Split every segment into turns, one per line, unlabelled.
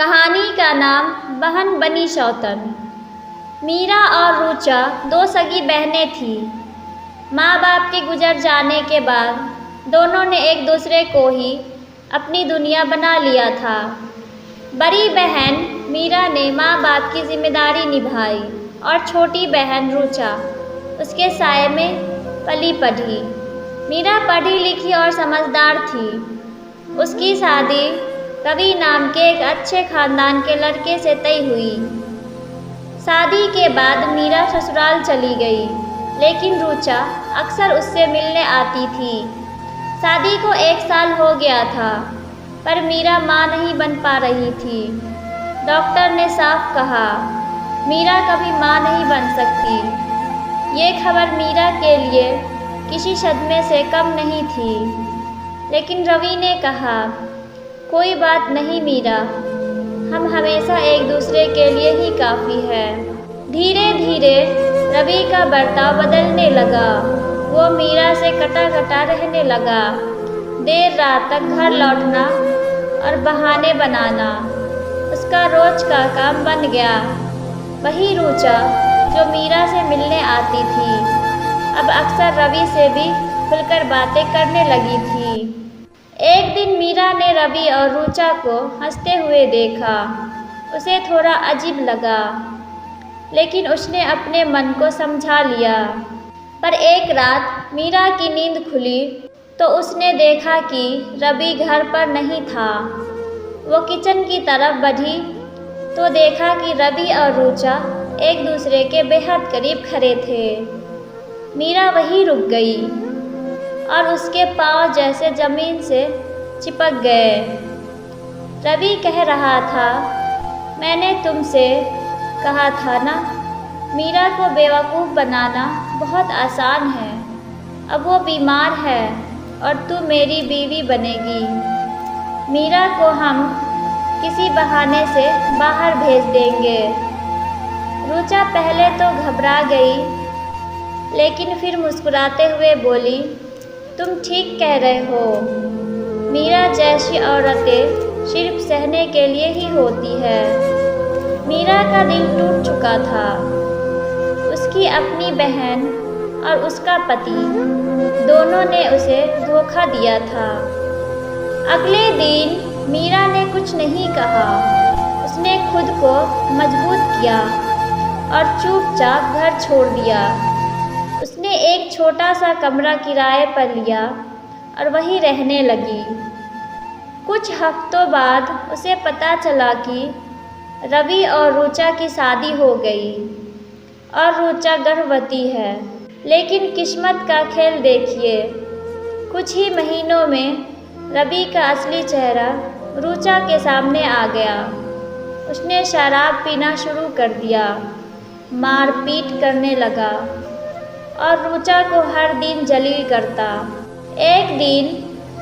कहानी का नाम बहन बनी सौतन। मीरा और रुचा दो सगी बहनें थीं। माँ बाप के गुजर जाने के बाद दोनों ने एक दूसरे को ही अपनी दुनिया बना लिया था। बड़ी बहन मीरा ने माँ बाप की जिम्मेदारी निभाई और छोटी बहन रुचा उसके साये में पली बढ़ी। मीरा पढ़ी लिखी और समझदार थी। उसकी शादी रवि नाम के एक अच्छे खानदान के लड़के से तय हुई। शादी के बाद मीरा ससुराल चली गई, लेकिन रुचा अक्सर उससे मिलने आती थी। शादी को 1 साल हो गया था, पर मीरा माँ नहीं बन पा रही थी। डॉक्टर ने साफ कहा, मीरा कभी माँ नहीं बन सकती। ये खबर मीरा के लिए किसी सदमे से कम नहीं थी, लेकिन रवि ने कहा, कोई बात नहीं मीरा, हम हमेशा एक दूसरे के लिए ही काफ़ी है। धीरे धीरे रवि का बर्ताव बदलने लगा। वो मीरा से कटा कटा रहने लगा। देर रात तक घर लौटना और बहाने बनाना उसका रोज का काम बन गया। वही रुचा जो मीरा से मिलने आती थी, अब अक्सर रवि से भी खुलकर बातें करने लगी थी। एक दिन मीरा ने रवि और रुचा को हंसते हुए देखा। उसे थोड़ा अजीब लगा, लेकिन उसने अपने मन को समझा लिया। पर एक रात मीरा की नींद खुली तो उसने देखा कि रवि घर पर नहीं था। वो किचन की तरफ बढ़ी तो देखा कि रवि और रुचा एक दूसरे के बेहद करीब खड़े थे। मीरा वहीं रुक गई और उसके पाँव जैसे ज़मीन से चिपक गए। रवि कह रहा था, मैंने तुमसे कहा था ना, मीरा को बेवकूफ़ बनाना बहुत आसान है। अब वो बीमार है और तू मेरी बीवी बनेगी। मीरा को हम किसी बहाने से बाहर भेज देंगे। रुचा पहले तो घबरा गई, लेकिन फिर मुस्कुराते हुए बोली, तुम ठीक कह रहे हो। मीरा जैसी औरतें सिर्फ सहने के लिए ही होती है। मीरा का दिल टूट चुका था। उसकी अपनी बहन और उसका पति दोनों ने उसे धोखा दिया था। अगले दिन मीरा ने कुछ नहीं कहा। उसने खुद को मजबूत किया और चुपचाप घर छोड़ दिया। उसने एक छोटा सा कमरा किराए पर लिया और वहीं रहने लगी। कुछ हफ्तों बाद उसे पता चला कि रवि और रुचा की शादी हो गई और रुचा गर्भवती है। लेकिन किस्मत का खेल देखिए, कुछ ही महीनों में रवि का असली चेहरा रुचा के सामने आ गया। उसने शराब पीना शुरू कर दिया, मारपीट करने लगा और रुचा को हर दिन जलील करता। एक दिन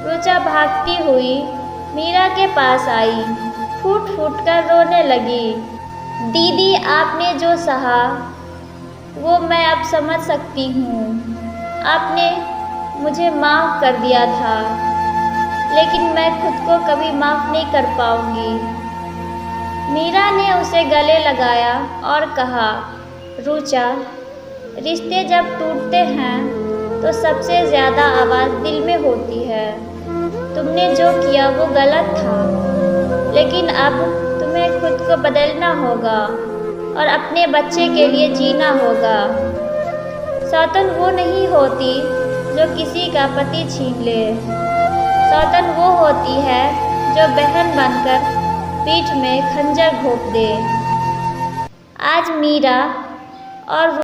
रुचा भागती हुई मीरा के पास आई, फूट फूट कर रोने लगी। दीदी, आपने जो सहा वो मैं अब समझ सकती हूँ। आपने मुझे माफ़ कर दिया था, लेकिन मैं खुद को कभी माफ़ नहीं कर पाऊँगी। मीरा ने उसे गले लगाया और कहा, रुचा, रिश्ते जब टूटते हैं तो सबसे ज़्यादा आवाज़ दिल में होती है। तुमने जो किया वो गलत था, लेकिन अब तुम्हें खुद को बदलना होगा और अपने बच्चे के लिए जीना होगा। सौतन वो नहीं होती जो किसी का पति छीन ले। सौतन वो होती है जो बहन बनकर पीठ में खंजर घोंप दे। आज मीरा और